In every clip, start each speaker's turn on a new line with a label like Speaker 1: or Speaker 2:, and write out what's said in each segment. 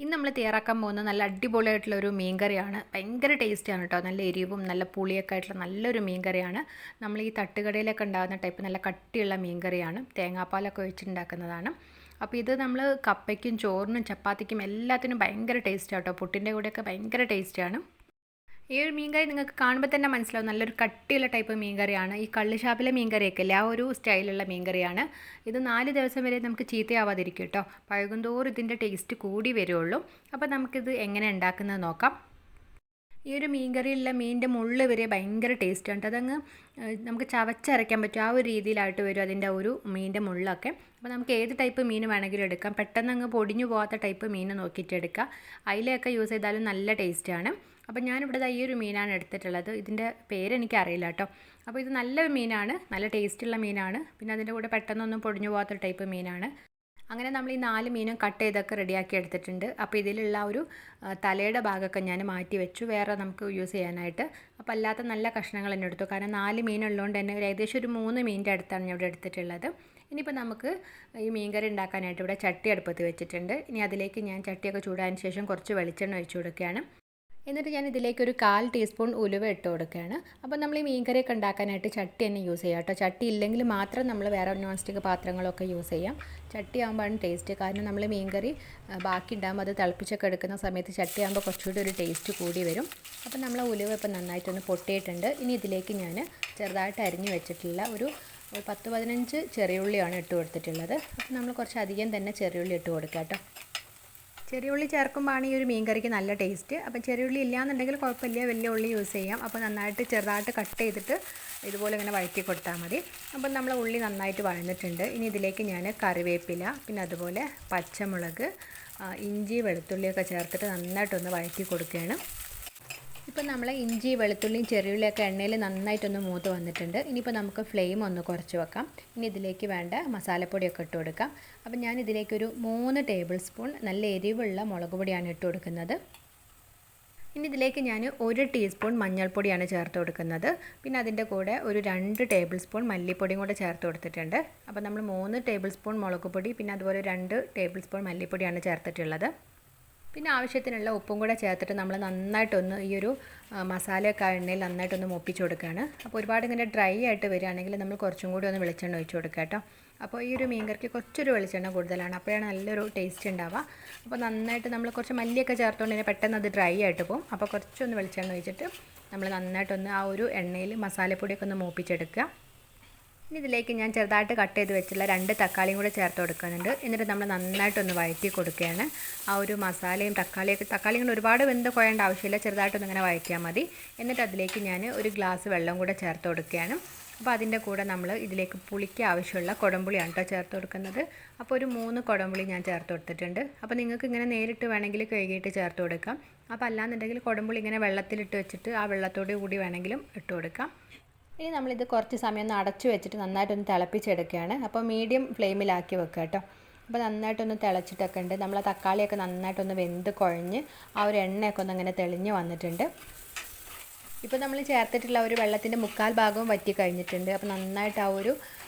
Speaker 1: ഇന്ന് നമ്മൾ തയ്യാറാക്കാൻ പോകുന്ന നല്ല അടിപൊളിയായിട്ടുള്ള ഒരു മീൻ കറിയാണ്. ഭയങ്കര ടേസ്റ്റിയാണ് കേട്ടോ. നല്ല എരിവും നല്ല പുളിയൊക്കെ ആയിട്ടുള്ള നല്ലൊരു മീൻ കറിയാണ്. നമ്മൾ ഈ തട്ടുകടയിലൊക്കെ ഉണ്ടാകുന്ന ടൈപ്പ് നല്ല കട്ടിയുള്ള മീൻ കറിയാണ്. തേങ്ങാപ്പാലൊക്കെ ഒഴിച്ചുണ്ടാക്കുന്നതാണ്. അപ്പോൾ ഇത് നമ്മൾ കപ്പയ്ക്കും ചോറിനും ചപ്പാത്തിക്കും എല്ലാത്തിനും ഭയങ്കര ടേസ്റ്റാണ് കേട്ടോ. പുട്ടിൻ്റെ കൂടെയൊക്കെ ഭയങ്കര ടേസ്റ്റാണ്. ഈ ഒരു മീൻകറി നിങ്ങൾക്ക് കാണുമ്പോൾ തന്നെ മനസ്സിലാവും, നല്ലൊരു കട്ടിയുള്ള ടൈപ്പ് മീൻകറിയാണ്. ഈ കള്ളുഷാപ്പിലെ മീൻകറിയൊക്കെ അല്ലേ, ആ ഒരു സ്റ്റൈലുള്ള മീൻകറിയാണ്. ഇത് 4 ദിവസം വരെ നമുക്ക് ചീത്തയാവാതിരിക്കും കേട്ടോ. പഴകുന്തോറും ഇതിൻ്റെ ടേസ്റ്റ് കൂടി വരുള്ളൂ. അപ്പോൾ നമുക്കിത് എങ്ങനെ ഉണ്ടാക്കുന്നത് നോക്കാം. ഈ ഒരു മീൻകറിയിലുള്ള മീനിൻ്റെ മുള്ള് വരെ ഭയങ്കര ടേസ്റ്റാണ്. അതങ്ങ് നമുക്ക് ചവച്ചരയ്ക്കാൻ പറ്റും, ആ ഒരു രീതിയിലായിട്ട് വരും അതിൻ്റെ ഒരു മീനിൻ്റെ മുള്ളൊക്കെ. അപ്പോൾ നമുക്ക് ഏത് ടൈപ്പ് മീൻ വേണമെങ്കിലും എടുക്കാം. പെട്ടെന്ന് അങ്ങ് പൊടിഞ്ഞു പോകാത്ത ടൈപ്പ് മീൻ നോക്കിയിട്ട് എടുക്കുക. അയിലയൊക്കെ യൂസ് ചെയ്താലും നല്ല ടേസ്റ്റാണ്. അപ്പോൾ ഞാനിവിടെ ഈ ഒരു മീനാണ് എടുത്തിട്ടുള്ളത്. ഇതിൻ്റെ പേരെനിക്ക് അറിയില്ല കേട്ടോ. അപ്പോൾ ഇത് നല്ല മീനാണ്, നല്ല ടേസ്റ്റുള്ള മീനാണ്. പിന്നെ അതിൻ്റെ കൂടെ പെട്ടെന്നൊന്നും പൊടിഞ്ഞു പോകാത്ത ടൈപ്പ് മീനാണ്. അങ്ങനെ നമ്മൾ ഈ 4 മീനും കട്ട് ചെയ്തൊക്കെ റെഡിയാക്കി എടുത്തിട്ടുണ്ട്. അപ്പോൾ ഇതിലുള്ള ഒരു തലയുടെ ഭാഗമൊക്കെ ഞാൻ മാറ്റി വെച്ചു, വേറെ നമുക്ക് യൂസ് ചെയ്യാനായിട്ട്. അപ്പോൾ അല്ലാത്ത നല്ല കഷ്ണങ്ങൾ തന്നെ എടുത്തു, കാരണം 4 മീനുള്ളതുകൊണ്ട് തന്നെ ഏകദേശം ഒരു 3 മീനിൻ്റെ അടുത്താണ് ഞാൻ ഇവിടെ എടുത്തിട്ടുള്ളത്. ഇനിയിപ്പോൾ നമുക്ക് ഈ മീൻകറി ഉണ്ടാക്കാനായിട്ട് ഇവിടെ ചട്ടി അടുപ്പത്ത് വെച്ചിട്ടുണ്ട്. ഇനി അതിലേക്ക് ഞാൻ ചട്ടിയൊക്കെ ചൂടായതിന് ശേഷം കുറച്ച് വെളിച്ചെണ്ണ ഒഴിച്ചു കൊടുക്കുകയാണ്. എന്നിട്ട് ഞാൻ ഇതിലേക്ക് ഒരു 1/4 ടീസ്പൂൺ ഉലുവ ഇട്ട് കൊടുക്കുകയാണ്. അപ്പോൾ നമ്മൾ ഈ മീൻകറിയൊക്കെ ഉണ്ടാക്കാനായിട്ട് ചട്ടി തന്നെ യൂസ് ചെയ്യാം കേട്ടോ. ചട്ടി ഇല്ലെങ്കിൽ മാത്രം നമ്മൾ വേറെ നോൺ സ്റ്റിക്ക് പാത്രങ്ങളൊക്കെ യൂസ് ചെയ്യാം. ചട്ടി ആകുമ്പോഴാണ് ടേസ്റ്റ്, കാരണം നമ്മൾ മീൻകറി ബാക്കി ഉണ്ടാകുമ്പോൾ അത് തിളപ്പിച്ചൊക്കെ എടുക്കുന്ന സമയത്ത് ചട്ടി ആകുമ്പോൾ കുറച്ചുകൂടി ഒരു ടേസ്റ്റ് കൂടി വരും. അപ്പോൾ നമ്മൾ ഉലുവ ഇപ്പോൾ നന്നായിട്ടൊന്ന് പൊട്ടിയിട്ടുണ്ട്. ഇനി ഇതിലേക്ക് ഞാൻ ചെറുതായിട്ട് അരിഞ്ഞു വെച്ചിട്ടുള്ള ഒരു 10-15 ചെറിയുള്ളിയാണ് ഇട്ട് കൊടുത്തിട്ടുള്ളത്. അപ്പോൾ നമ്മൾ കുറച്ച് അധികം തന്നെ ചെറിയുള്ളി ഇട്ട് കൊടുക്കാം കേട്ടോ. ചെറിയുള്ളി ചേർക്കുമ്പോഴാണ് ഈ ഒരു മീൻ കറിക്ക് നല്ല ടേസ്റ്റ്. അപ്പോൾ ചെറിയുള്ളി ഇല്ലയെന്നുണ്ടെങ്കിൽ കുഴപ്പമില്ല, വലിയ ഉള്ളി യൂസ് ചെയ്യാം. അപ്പോൾ നന്നായിട്ട് ചെറുതായിട്ട് കട്ട് ചെയ്തിട്ട് ഇതുപോലെ ഇങ്ങനെ വഴറ്റി കൊടുത്താൽ മതി. അപ്പം നമ്മൾ ഉള്ളി നന്നായിട്ട് വഴന്നിട്ടുണ്ട്. ഇനി ഇതിലേക്ക് ഞാൻ കറിവേപ്പില, പിന്നെ അതുപോലെ പച്ചമുളക്, ഇഞ്ചി വെളുത്തുള്ളിയൊക്കെ ചേർത്തിട്ട് നന്നായിട്ടൊന്ന് വഴറ്റി കൊടുക്കുകയാണ്. ഇപ്പം നമ്മൾ ഇഞ്ചി വെളുത്തുള്ളിയും ചെറിയുള്ളിയൊക്കെ എണ്ണയിൽ നന്നായിട്ടൊന്ന് മൂത്ത് വന്നിട്ടുണ്ട്. ഇനിയിപ്പോൾ നമുക്ക് ഫ്ലെയിം ഒന്ന് കുറച്ച് വെക്കാം. ഇനി ഇതിലേക്ക് വേണ്ട മസാലപ്പൊടിയൊക്കെ ഇട്ട് കൊടുക്കാം. അപ്പം ഞാൻ ഇതിലേക്കൊരു 3 ടേബിൾ സ്പൂൺ നല്ല എരിവുള്ള മുളക് പൊടിയാണ് ഇട്ട് കൊടുക്കുന്നത്. ഇനി ഇതിലേക്ക് ഞാൻ 1 ടീസ്പൂൺ മഞ്ഞൾപ്പൊടിയാണ് ചേർത്ത് കൊടുക്കുന്നത്. പിന്നെ അതിൻ്റെ കൂടെ ഒരു 2 ടേബിൾ സ്പൂൺ മല്ലിപ്പൊടിയും കൂടെ ചേർത്ത് കൊടുത്തിട്ടുണ്ട്. അപ്പോൾ നമ്മൾ 3 ടേബിൾ സ്പൂൺ മുളക് പൊടി, പിന്നെ അതുപോലെ 2 ടേബിൾ സ്പൂൺ മല്ലിപ്പൊടിയാണ് ചേർത്തിട്ടുള്ളത്. പിന്നെ ആവശ്യത്തിനുള്ള ഉപ്പും കൂടെ ചേർത്തിട്ട് നമ്മൾ നന്നായിട്ടൊന്ന് ഈ ഒരു മസാലയൊക്കെ എണ്ണയിൽ നന്നായിട്ടൊന്ന് മൂപ്പിച്ച് കൊടുക്കുകയാണ്. അപ്പോൾ ഒരുപാട് ഇങ്ങനെ ഡ്രൈ ആയിട്ട് വരികയാണെങ്കിൽ നമ്മൾ കുറച്ചും കൂടി ഒന്ന് വെളിച്ചെണ്ണ ഒഴിച്ച് കൊടുക്കുക കേട്ടോ. അപ്പോൾ ഈ ഒരു മീൻകറിക്ക് കുറച്ചൊരു വെളിച്ചെണ്ണ കൂടുതലാണ്, അപ്പോഴാണ് നല്ലൊരു ടേസ്റ്റ് ഉണ്ടാവുക. അപ്പോൾ നന്നായിട്ട് നമ്മൾ കുറച്ച് മല്ലിയൊക്കെ ചേർത്തുകൊണ്ട് തന്നെ പെട്ടെന്ന് അത് ഡ്രൈ ആയിട്ട് പോകും. അപ്പോൾ കുറച്ചൊന്ന് വെളിച്ചെണ്ണ ഒഴിച്ചിട്ട് നമ്മൾ നന്നായിട്ടൊന്ന് ആ ഒരു എണ്ണയിൽ മസാലപ്പൊടിയൊക്കെ ഒന്ന് മൂപ്പിച്ചെടുക്കുക. ഇനി ഇതിലേക്ക് ഞാൻ ചെറുതായിട്ട് കട്ട് ചെയ്ത് വെച്ചുള്ള 2 തക്കാളിയും കൂടെ ചേർത്ത് കൊടുക്കുന്നുണ്ട്. എന്നിട്ട് നമ്മൾ നന്നായിട്ടൊന്ന് വഴറ്റി കൊടുക്കുകയാണ്. ആ ഒരു മസാലയും തക്കാളിയും കൊണ്ട് ഒരുപാട് വെന്ത് കുഴയേണ്ട ആവശ്യമില്ല, ചെറുതായിട്ടൊന്ന് ഇങ്ങനെ വഴറ്റിയാൽ മതി. എന്നിട്ട് അതിലേക്ക് ഞാൻ ഒരു ഗ്ലാസ് വെള്ളം കൂടെ ചേർത്ത് കൊടുക്കുകയാണ്. അപ്പോൾ അതിൻ്റെ കൂടെ നമ്മൾ ഇതിലേക്ക് പുളിക്ക് ആവശ്യമുള്ള കുടംപുളിയാണ് കേട്ടോ ചേർത്ത് കൊടുക്കുന്നത്. അപ്പോൾ ഒരു 3 കുടംപുളി ഞാൻ ചേർത്ത് കൊടുത്തിട്ടുണ്ട്. അപ്പോൾ നിങ്ങൾക്ക് ഇങ്ങനെ നേരിട്ട് വേണമെങ്കിൽ കഴുകിയിട്ട് ചേർത്ത് കൊടുക്കാം. അപ്പോൾ അല്ലാന്നുണ്ടെങ്കിൽ കുടംപുളി ഇങ്ങനെ വെള്ളത്തിലിട്ട് വെച്ചിട്ട് ആ വെള്ളത്തോട് കൂടി വേണമെങ്കിലും ഇട്ട് കൊടുക്കാം. ഇനി നമ്മളിത് കുറച്ച് സമയം ഒന്ന് അടച്ചു വെച്ചിട്ട് നന്നായിട്ടൊന്ന് തിളപ്പിച്ചെടുക്കുകയാണ്. അപ്പോൾ മീഡിയം ഫ്ലെയിമിലാക്കി വെക്കുക കേട്ടോ. അപ്പോൾ നന്നായിട്ടൊന്ന് തിളച്ചിട്ടൊക്കെ ഉണ്ട്. നമ്മൾ തക്കാളിയൊക്കെ നന്നായിട്ടൊന്ന് വെന്ത് കുഴഞ്ഞ് ആ ഒരു എണ്ണയൊക്കെ ഒന്ന് അങ്ങനെ തെളിഞ്ഞ് വന്നിട്ടുണ്ട്. ഇപ്പോൾ നമ്മൾ ചേർത്തിട്ടുള്ള ഒരു വെള്ളത്തിൻ്റെ 1/4 ഭാഗവും വറ്റി കഴിഞ്ഞിട്ടുണ്ട്. അപ്പോൾ നന്നായിട്ട് ആ ഒരു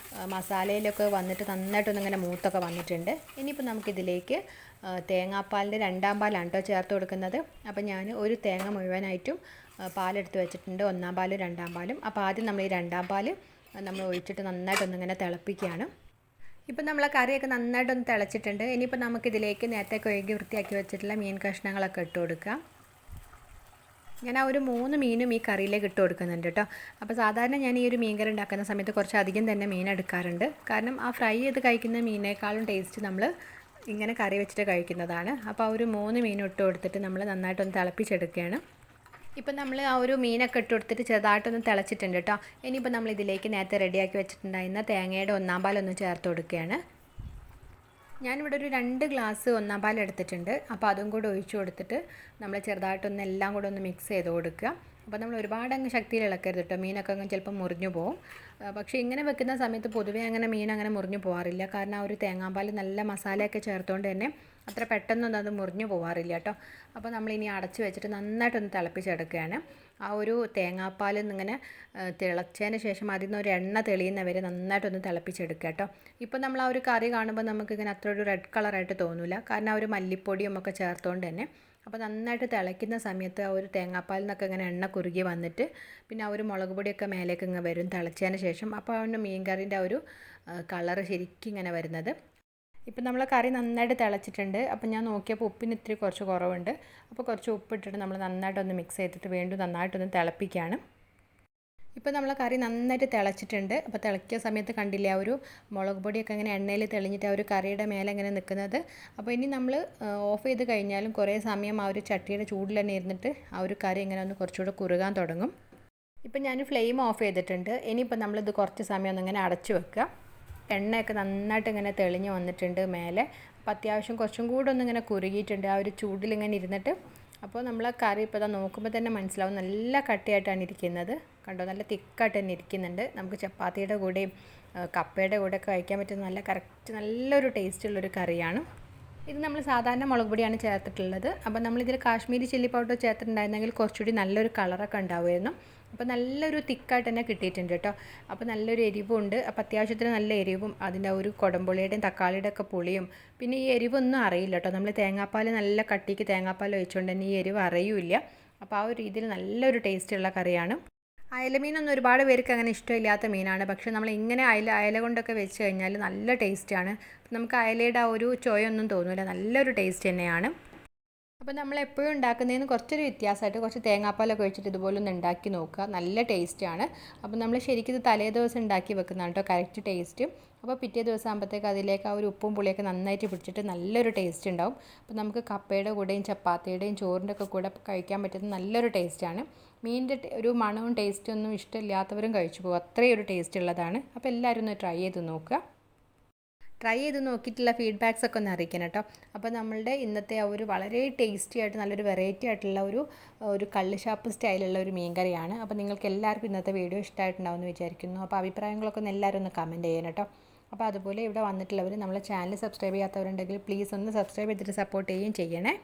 Speaker 1: മസാലയിലൊക്കെ വന്നിട്ട് നന്നായിട്ടൊന്ന് ഇങ്ങനെ മൂത്തൊക്കെ വന്നിട്ടുണ്ട്. ഇനിയിപ്പോൾ നമുക്കിതിലേക്ക് തേങ്ങാപ്പാലിൻ്റെ 2-ാം പാലാണ് കേട്ടോ ചേർത്ത് കൊടുക്കുന്നത്. അപ്പോൾ ഞാൻ ഒരു തേങ്ങ മുഴുവനായിട്ടും പാലെടുത്ത് വെച്ചിട്ടുണ്ട്, 1-ാം പാലും 2-ാം പാലും. അപ്പോൾ ആദ്യം നമ്മൾ ഈ 2-ാം പാൽ നമ്മൾ ഒഴിച്ചിട്ട് നന്നായിട്ടൊന്നിങ്ങനെ തിളപ്പിക്കുകയാണ്. ഇപ്പം നമ്മളെ കറിയൊക്കെ നന്നായിട്ടൊന്ന് തിളച്ചിട്ടുണ്ട്. ഇനിയിപ്പോൾ നമുക്കിതിലേക്ക് നേരത്തെ കഴുകി വൃത്തിയാക്കി വെച്ചിട്ടുള്ള മീൻ കഷ്ണങ്ങളൊക്കെ ഇട്ട് കൊടുക്കാം. ഞാൻ ആ ഒരു 3 മീനും ഈ കറിയിലേക്ക് ഇട്ട് കൊടുക്കുന്നുണ്ട് കേട്ടോ. അപ്പോൾ സാധാരണ ഞാൻ ഈ ഒരു മീൻ കറി ഉണ്ടാക്കുന്ന സമയത്ത് കുറച്ച് അധികം തന്നെ മീൻ എടുക്കാറുണ്ട്, കാരണം ആ ഫ്രൈ ചെയ്ത് കഴിക്കുന്ന മീനേക്കാളും ടേസ്റ്റ് നമ്മൾ ഇങ്ങനെ കറി വെച്ചിട്ട് കഴിക്കുന്നതാണ്. അപ്പോൾ ആ ഒരു 3 മീനും ഇട്ട് കൊടുത്തിട്ട് നമ്മൾ നന്നായിട്ടൊന്ന് തിളപ്പിച്ചെടുക്കുകയാണ്. ഇപ്പം നമ്മൾ ആ ഒരു മീനൊക്കെ ഇട്ട് കൊടുത്തിട്ട് ചെറുതായിട്ടൊന്ന് തിളച്ചിട്ടുണ്ട് കേട്ടോ. ഇനിയിപ്പോൾ നമ്മൾ ഇതിലേക്ക് നേരത്തെ റെഡിയാക്കി വെച്ചിട്ടുണ്ടായിരുന്ന തേങ്ങയുടെ 1-ാം പാലൊന്ന് ചേർത്ത് കൊടുക്കുകയാണ്. ഞാനിവിടെ ഒരു 2 ഗ്ലാസ് 1-ാം പാൽ എടുത്തിട്ടുണ്ട്. അപ്പോൾ അതും കൂടെ ഒഴിച്ച് കൊടുത്തിട്ട് നമ്മൾ ചെറുതായിട്ടൊന്ന് എല്ലാം കൂടെ ഒന്ന് മിക്സ് ചെയ്ത് കൊടുക്കുക. അപ്പോൾ നമ്മൾ ഒരുപാട് അങ്ങ് ശക്തിയിൽ ഇളക്കരുത് കേട്ടോ, മീനൊക്കെ അങ്ങ് ചിലപ്പോൾ മുറിഞ്ഞു പോകും. പക്ഷേ ഇങ്ങനെ വെക്കുന്ന സമയത്ത് പൊതുവേ അങ്ങനെ മീൻ അങ്ങനെ മുറിഞ്ഞു പോകാറില്ല, കാരണം ആ ഒരു തേങ്ങാപ്പാൽ നല്ല മസാലയൊക്കെ ചേർത്തുകൊണ്ട് തന്നെ അത്ര പെട്ടെന്നൊന്നും അത് മുറിഞ്ഞു പോകാറില്ല കേട്ടോ. അപ്പോൾ നമ്മളിനി അടച്ച് വെച്ചിട്ട് നന്നായിട്ടൊന്ന് തിളപ്പിച്ചെടുക്കുകയാണ്. ആ ഒരു തേങ്ങാപ്പാൽ ഇങ്ങനെ തിളച്ചതിന് ശേഷം അതിൽ നിന്ന് ഒരു എണ്ണ തെളിയുന്നവരെ നന്നായിട്ടൊന്ന് തിളപ്പിച്ചെടുക്കുക കേട്ടോ. ഇപ്പോൾ നമ്മൾ ആ ഒരു കറി കാണുമ്പോൾ നമുക്കിങ്ങനെ അത്ര ഒരു റെഡ് കളറായിട്ട് തോന്നില്ല, കാരണം ആ ഒരു മല്ലിപ്പൊടിയും ഒക്കെ ചേർത്തുകൊണ്ട് തന്നെ. അപ്പോൾ നന്നായിട്ട് തിളയ്ക്കുന്ന സമയത്ത് ആ ഒരു തേങ്ങാപ്പാലിൽ നിന്നൊക്കെ ഇങ്ങനെ എണ്ണ കുറുകി വന്നിട്ട് പിന്നെ ആ ഒരു മുളക് പൊടിയൊക്കെ മേലേക്ക് ഇങ്ങനെ വരും തിളച്ചതിന് ശേഷം. അപ്പോൾ ആ മീൻ കറീൻ്റെ ആ ഒരു കളറ് ശരിക്കും ഇങ്ങനെ വരുന്നത്. ഇപ്പം നമ്മൾ കറി നന്നായിട്ട് തിളച്ചിട്ടുണ്ട്. അപ്പോൾ ഞാൻ നോക്കിയപ്പോൾ ഉപ്പിന് ഇത്തിരി കുറച്ച് കുറവുണ്ട്. അപ്പോൾ കുറച്ച് ഉപ്പിട്ടിട്ട് നമ്മൾ നന്നായിട്ടൊന്ന് മിക്സ് ചെയ്തിട്ട് വീണ്ടും നന്നായിട്ടൊന്ന് തിളപ്പിക്കുകയാണ്. ഇപ്പോൾ നമ്മൾ കറി നന്നായിട്ട് തിളച്ചിട്ടുണ്ട്. അപ്പോൾ തിളക്കിയ സമയത്ത് കണ്ടില്ലേ ആ ഒരു മുളക് പൊടിയൊക്കെ ഇങ്ങനെ എണ്ണയിൽ തെളിഞ്ഞിട്ട് ആ ഒരു കറിയുടെ മേലെ ഇങ്ങനെ നിൽക്കുന്നത്. അപ്പോൾ ഇനി നമ്മൾ ഓഫ് ചെയ്ത് കഴിഞ്ഞാലും കുറേ സമയം ആ ഒരു ചട്ടിയുടെ ചൂടിൽ തന്നെ ഇരുന്നിട്ട് ആ ഒരു കറി ഇങ്ങനെ ഒന്ന് കുറച്ചുകൂടെ കുറുകാൻ തുടങ്ങും. ഇപ്പം ഞാൻ ഫ്ലെയിം ഓഫ് ചെയ്തിട്ടുണ്ട്. ഇനിയിപ്പോൾ നമ്മളിത് കുറച്ച് സമയം ഒന്നിങ്ങനെ അടച്ചു വെക്കുക. എണ്ണയൊക്കെ നന്നായിട്ട് ഇങ്ങനെ തെളിഞ്ഞ് വന്നിട്ടുണ്ട് മേലെ. അപ്പോൾ അത്യാവശ്യം കുറച്ചും കൂടെ ഒന്നിങ്ങനെ കുറുകിയിട്ടുണ്ട് ആ ഒരു ചൂടിലിങ്ങനെ ഇരുന്നിട്ട്. അപ്പോൾ നമ്മൾ കറി ഇപ്പോൾ ഇതാ നോക്കുമ്പോൾ തന്നെ മനസ്സിലാവും നല്ല കട്ടിയായിട്ടാണ് ഇരിക്കുന്നത്. കണ്ടോ, നല്ല തിക്കായിട്ട് തന്നെ ഇരിക്കുന്നുണ്ട്. നമുക്ക് ചപ്പാത്തിയുടെ കൂടെയും കപ്പയുടെ കൂടെയൊക്കെ കഴിക്കാൻ പറ്റുന്ന നല്ല കറക്റ്റ് നല്ലൊരു ടേസ്റ്റുള്ളൊരു കറിയാണ്. ഇത് നമ്മൾ സാധാരണ മുളക് പൊടിയാണ് ചേർത്തിട്ടുള്ളത്. അപ്പോൾ നമ്മളിതിൽ കാശ്മീരി ചില്ലി പൗഡർ ചേർത്തിട്ടുണ്ടായിരുന്നെങ്കിൽ കുറച്ചുകൂടി നല്ലൊരു കളറൊക്കെ ഉണ്ടാവുമായിരുന്നു. അപ്പോൾ നല്ലൊരു തിക്കായിട്ട് തന്നെ കിട്ടിയിട്ടുണ്ട് കേട്ടോ. അപ്പോൾ നല്ലൊരു എരിവുണ്ട്. അപ്പോൾ അത്യാവശ്യത്തിന് നല്ല എരിവും അതിൻ്റെ ഒരു കുടംപുളിയുടെയും തക്കാളിയുടെ ഒക്കെ പുളിയും പിന്നെ ഈ എരിവൊന്നും അറിയില്ല കേട്ടോ. നമ്മൾ തേങ്ങാപ്പാൽ നല്ല കട്ടിക്ക് തേങ്ങാപ്പാൽ ഒഴിച്ചുകൊണ്ട് തന്നെ ഈ എരിവ് അറിയില്ല. അപ്പോൾ ആ ഒരു രീതിയിൽ നല്ലൊരു ടേസ്റ്റുള്ള കറിയാണ്. അയലമീനൊന്നും ഒരുപാട് പേർക്ക് അങ്ങനെ ഇഷ്ടമില്ലാത്ത മീനാണ്. പക്ഷേ നമ്മൾ ഇങ്ങനെ അയല കൊണ്ടൊക്കെ വെച്ച് കഴിഞ്ഞാൽ നല്ല ടേസ്റ്റാണ്. നമുക്ക് അയലയുടെ ആ ഒരു ചൊയൊന്നും തോന്നില്ല, നല്ലൊരു ടേസ്റ്റ് തന്നെയാണ്. അപ്പോൾ നമ്മൾ എപ്പോഴും ഉണ്ടാക്കുന്നതിന് കുറച്ചൊരു വ്യത്യാസമായിട്ട് കുറച്ച് തേങ്ങാപ്പാലൊക്കെ ഒഴിച്ചിട്ട് ഇതുപോലെ ഒന്ന് ഉണ്ടാക്കി നോക്കുക, നല്ല ടേസ്റ്റാണ്. അപ്പോൾ നമ്മൾ ശരിക്കും ഇത് തലേ ദിവസം ഉണ്ടാക്കി വെക്കുന്നതാണ് കേട്ടോ കറക്റ്റ് ടേസ്റ്റ്. അപ്പോൾ പിറ്റേ ദിവസം ആകുമ്പോഴത്തേക്ക് അതിലേക്ക് ആ ഒരു ഉപ്പും പുളിയൊക്കെ നന്നായിട്ട് പിടിച്ചിട്ട് നല്ലൊരു ടേസ്റ്റ് ഉണ്ടാവും. അപ്പോൾ നമുക്ക് കപ്പയുടെ കൂടെയും ചപ്പാത്തിയുടെയും ചോറിൻ്റെ ഒക്കെ കൂടെ കഴിക്കാൻ പറ്റുന്ന നല്ലൊരു ടേസ്റ്റാണ്. മീനിൻ്റെ ഒരു മണവും ടേസ്റ്റും ഒന്നും ഇഷ്ടമില്ലാത്തവരും കഴിച്ചു പോകും, അത്രയും ഒരു ടേസ്റ്റ് ഉള്ളതാണ്. അപ്പോൾ എല്ലാവരും ഒന്ന് ട്രൈ ചെയ്ത് നോക്കുക. ട്രൈ ചെയ്ത് നോക്കിയിട്ടുള്ള ഫീഡ്ബാക്സ് ഒക്കെ ഒന്ന് അറിയിക്കണം കേട്ടോ. അപ്പോൾ നമ്മളുടെ ഇന്നത്തെ ആ ഒരു വളരെ ടേസ്റ്റി ആയിട്ട് നല്ലൊരു വെറൈറ്റി ആയിട്ടുള്ള ഒരു കള്ളുഷാപ്പ് സ്റ്റൈലുള്ള ഒരു മീൻ കറിയാണ്. അപ്പോൾ നിങ്ങൾക്ക് എല്ലാവർക്കും ഇന്നത്തെ വീഡിയോ ഇഷ്ടമായിട്ടുണ്ടാവുമെന്ന് വിചാരിക്കുന്നു. അപ്പോൾ അഭിപ്രായങ്ങളൊക്കെ ഒന്ന് എല്ലാവരും ഒന്ന് കമൻറ്റ് ചെയ്യണം കേട്ടോ. അപ്പോൾ അതുപോലെ ഇവിടെ വന്നിട്ടുള്ളവർ നമ്മളെ ചാനൽ സബ്സ്ക്രൈബ് ചെയ്യാത്തവരുണ്ടെങ്കിൽ പ്ലീസ് ഒന്ന് സബ്സ്ക്രൈബ് ചെയ്തിട്ട് സപ്പോർട്ട് ചെയ്യുകയും ചെയ്യണേ.